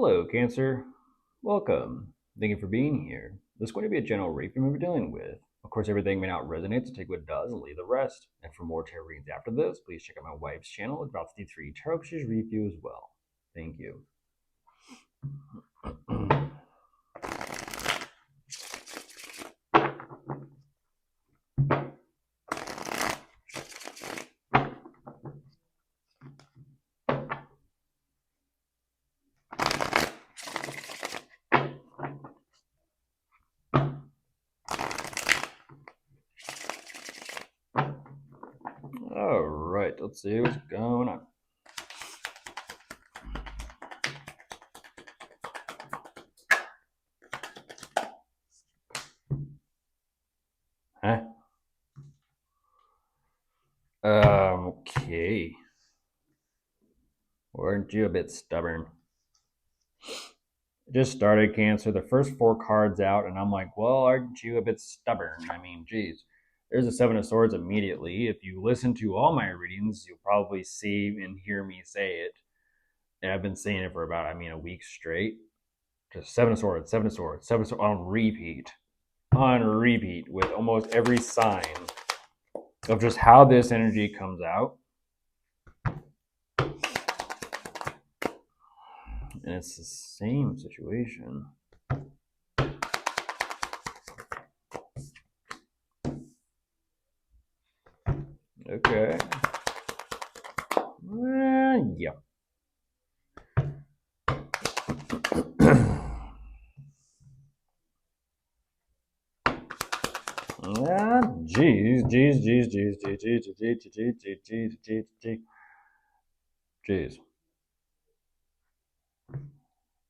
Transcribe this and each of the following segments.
Hello, Cancer. Welcome. Thank you for being here. This is going to be a general reading we're dealing with. Of course, everything may not resonate, so take what does and leave the rest. And for more tarot readings after this, please check out my wife's channel. It's about 53 tarot. She's review as well. Thank you. All right, let's see what's going on. Huh? Okay. Weren't you a bit stubborn? Just started, Cancer. The first 4 cards out, and I'm like, well, aren't you a bit stubborn? I mean, geez. There's a 7 of Swords immediately. If you listen to all my readings, you'll probably see and hear me say it. And I've been saying it for about, a week straight. Just 7 of Swords, 7 of Swords, 7 of Swords on repeat. On repeat with almost every sign of just how this energy comes out. And it's the same situation. Okay. Yeah. Jeez.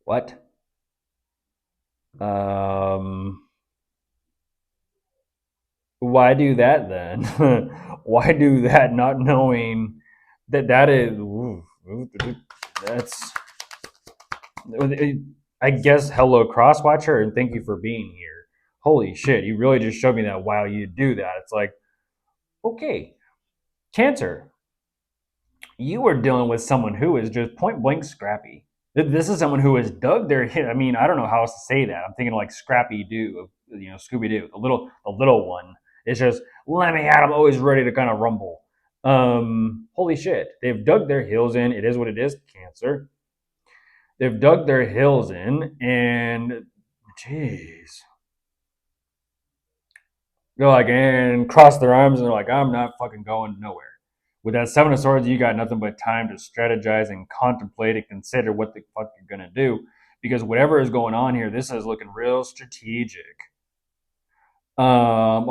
What? Why do that then? Why do that not knowing that is that's I guess hello Crosswatcher and thank you for being here. Holy shit, you really just showed me that while you do that. It's like, okay, Cancer, you are dealing with someone who is just point blank scrappy. This is someone who has dug their I mean, I don't know how else to say that. I'm thinking like Scrappy Doo, Scooby Doo, the little one. It's just let me at. I'm always ready to kind of rumble. Holy shit, they've dug their heels in. It is what it is, Cancer. They've dug their heels in, and jeez, they're like and cross their arms and they're like, I'm not fucking going nowhere. With that 7 of Swords, you got nothing but time to strategize and contemplate and consider what the fuck you're gonna do. Because whatever is going on here, this is looking real strategic. On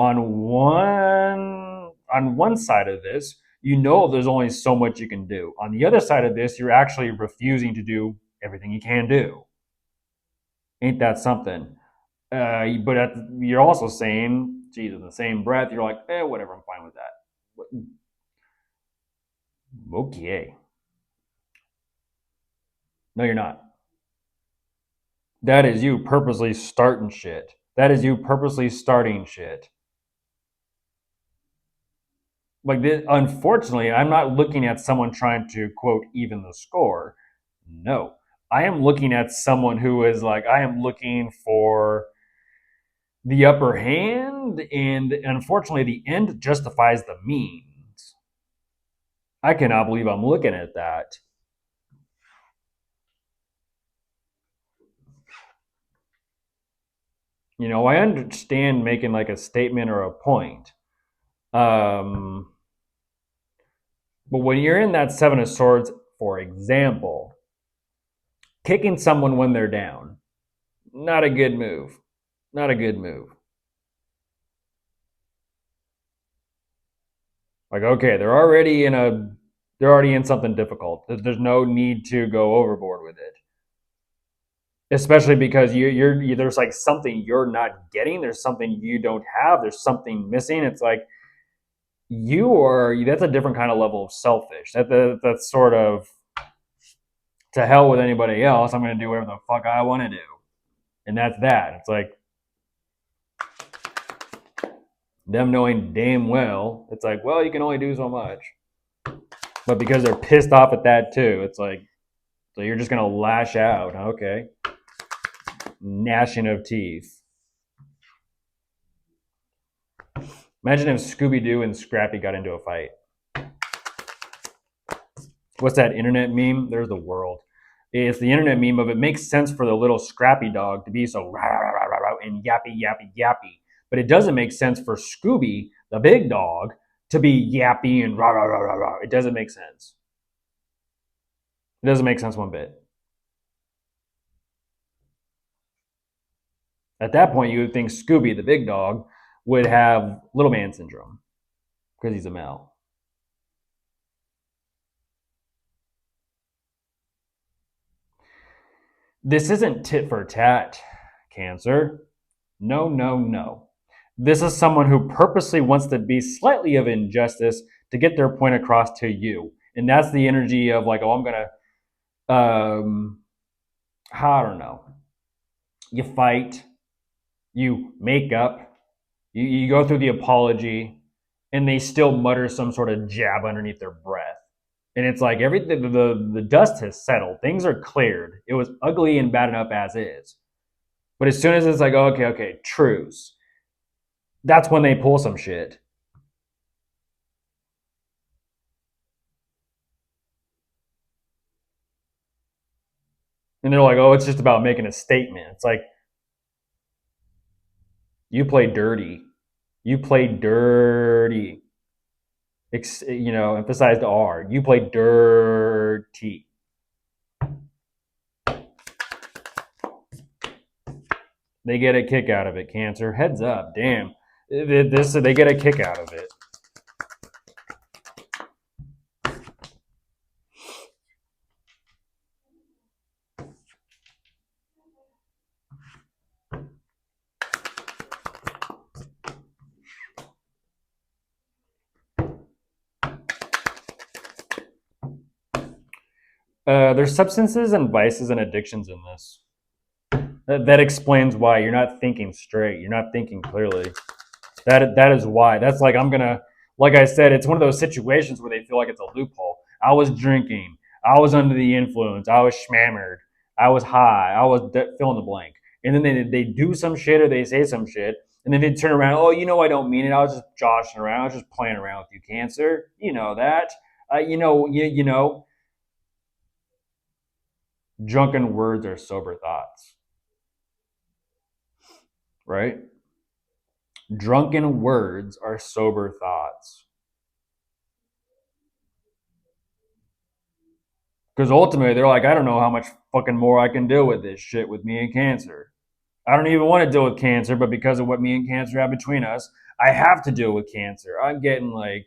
one side of this, you know there's only so much you can do. On the other side of this, you're actually refusing to do everything you can do. Ain't that something? But you're also saying, geez, in the same breath, you're like, whatever, I'm fine with that. Okay. No, you're not. That is you purposely starting shit. That is you purposely starting shit. Like, this, unfortunately, I'm not looking at someone trying to, quote, even the score. No. I am looking at someone who is like, I am looking for the upper hand, and unfortunately, the end justifies the means. I cannot believe I'm looking at that. I understand making like a statement or a point. But when you're in that 7 of Swords, for example, kicking someone when they're down, not a good move. Not a good move. Like, okay, they're already in something difficult. There's no need to go overboard with it. Especially because there's like something you're not getting. There's something you don't have. There's something missing. It's like that's a different kind of level of selfish. That's sort of to hell with anybody else. I'm going to do whatever the fuck I want to do, and that's that. It's like them knowing damn well. It's like, well, you can only do so much, but because they're pissed off at that too, it's like So you're just gonna lash out, okay? Gnashing of teeth. Imagine if Scooby-Doo and Scrappy got into a fight. What's that internet meme? There's the world. It's the internet meme of it makes sense for the little Scrappy dog to be so rah, rah, rah, rah, rah, and yappy, yappy, yappy. But it doesn't make sense for Scooby, the big dog, to be yappy and rah, rah, rah, rah, rah. It doesn't make sense. It doesn't make sense one bit. At that point, you would think Scooby, the big dog, would have little man syndrome because he's a male. This isn't tit for tat, Cancer. No, no, no. This is someone who purposely wants to be slightly of injustice to get their point across to you. And that's the energy of like, oh, I'm going to, I don't know. You fight, you make up, you go through the apology, and they still mutter some sort of jab underneath their breath. And it's like everything, the dust has settled. Things are cleared. It was ugly and bad enough as is. But as soon as it's like, oh, okay, truce, that's when they pull some shit. And they're like, oh, it's just about making a statement. It's like, you play dirty. You play dirty. Emphasize the R. You play dirty. They get a kick out of it, Cancer. Heads up, damn. They get a kick out of it. There's substances and vices and addictions in this. That explains why you're not thinking straight. You're not thinking clearly. That is why. That's like like I said, it's one of those situations where they feel like it's a loophole. I was drinking. I was under the influence. I was schmammered. I was high. I was fill in the blank. And then they do some shit or they say some shit, and then they turn around. Oh, I don't mean it. I was just joshing around. I was just playing around with you, Cancer. You know that. You know. Drunken words are sober thoughts. Right? Drunken words are sober thoughts. Because ultimately, they're like, I don't know how much fucking more I can deal with this shit with me and Cancer. I don't even want to deal with Cancer, but because of what me and Cancer have between us, I have to deal with Cancer. I'm getting like,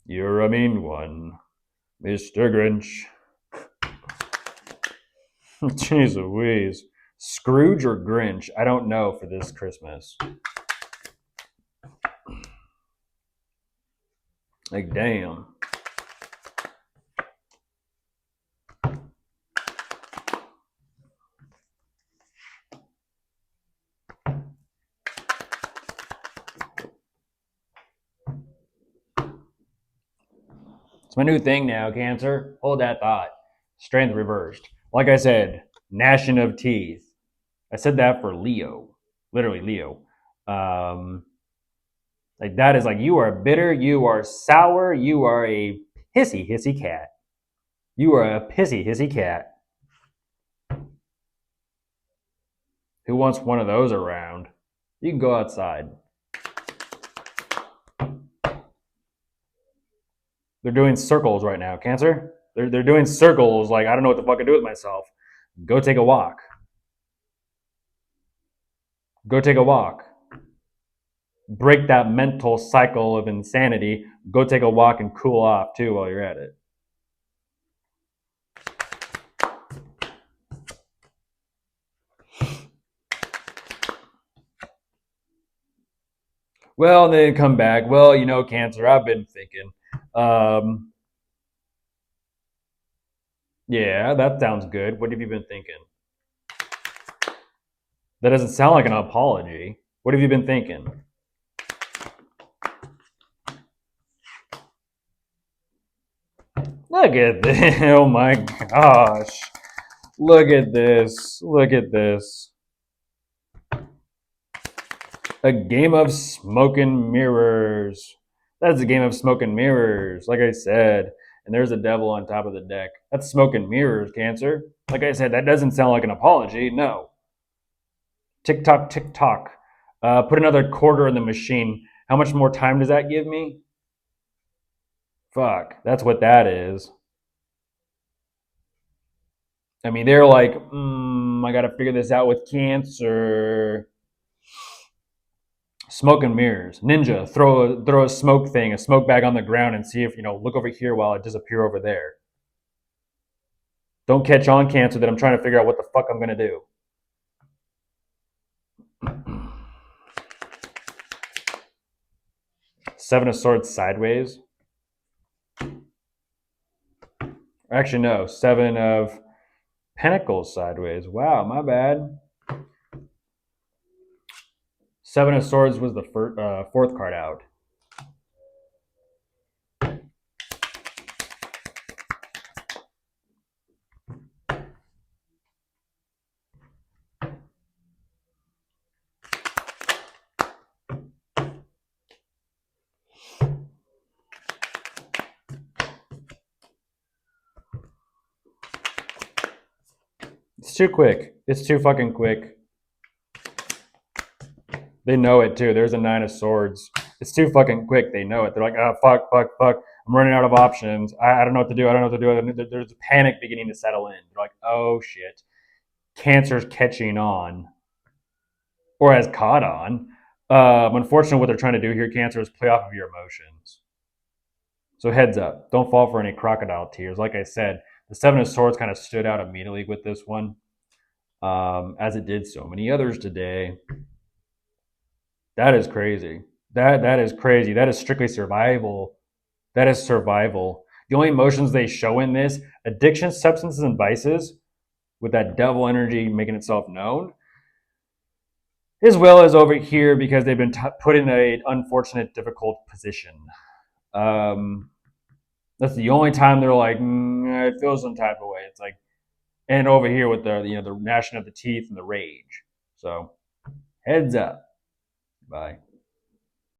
you're a mean one, Mr. Grinch. Jeez Louise. Scrooge or Grinch? I don't know for this Christmas. Like, damn. It's my new thing now, Cancer. Hold that thought. Strength reversed. Like I said, gnashing of teeth. I said that for Leo. Literally, Leo. Like that is like, you are bitter, you are sour, you are a pissy, hissy cat. You are a pissy, hissy cat. Who wants one of those around? You can go outside. They're doing circles right now, Cancer. They're doing circles like, I don't know what the fuck to do with myself. Go take a walk. Go take a walk. Break that mental cycle of insanity. Go take a walk and cool off too while you're at it. Well, they come back. Well, Cancer, I've been thinking. Yeah, that sounds good. What have you been thinking? That doesn't sound like an apology. What have you been thinking? Look at this. Oh my gosh. Look at this. Look at this. A game of smoke and mirrors. That's a game of smoke and mirrors, like I said. And there's a devil on top of the deck. That's smoke and mirrors, Cancer. Like I said, that doesn't sound like an apology. No. Tick tock, tick tock. Put another quarter in the machine. How much more time does that give me? Fuck. That's what that is. I mean, they're like, I got to figure this out with Cancer. Smoke and mirrors. Ninja, throw a smoke thing, a smoke bag on the ground, and see if look over here while it disappear over there. Don't catch on, Cancer, that I'm trying to figure out what the fuck I'm gonna do. Seven of Swords sideways. Actually, no. Seven of Pentacles sideways. Wow, my bad. Seven of Swords was the fourth card out. It's too quick. It's too fucking quick. They know it too. There's a Nine of Swords. It's too fucking quick. They know it. They're like, oh, fuck. I'm running out of options. I don't know what to do. I don't know what to do. There's panic beginning to settle in. They're like, oh shit. Cancer's catching on. Or has caught on. Unfortunately, what they're trying to do here, Cancer, is play off of your emotions. So heads up. Don't fall for any crocodile tears. Like I said, the Seven of Swords kind of stood out immediately with this one, as it did so many others today. That is crazy. That is crazy. That is strictly survival. That is survival. The only emotions they show in this: addiction, substances, and vices, with that devil energy making itself known, as well as over here because they've been put in an unfortunate, difficult position. That's the only time they're like, I feel some type of way. It's like, and over here with the gnashing of the teeth and the rage. So, heads up. Bye.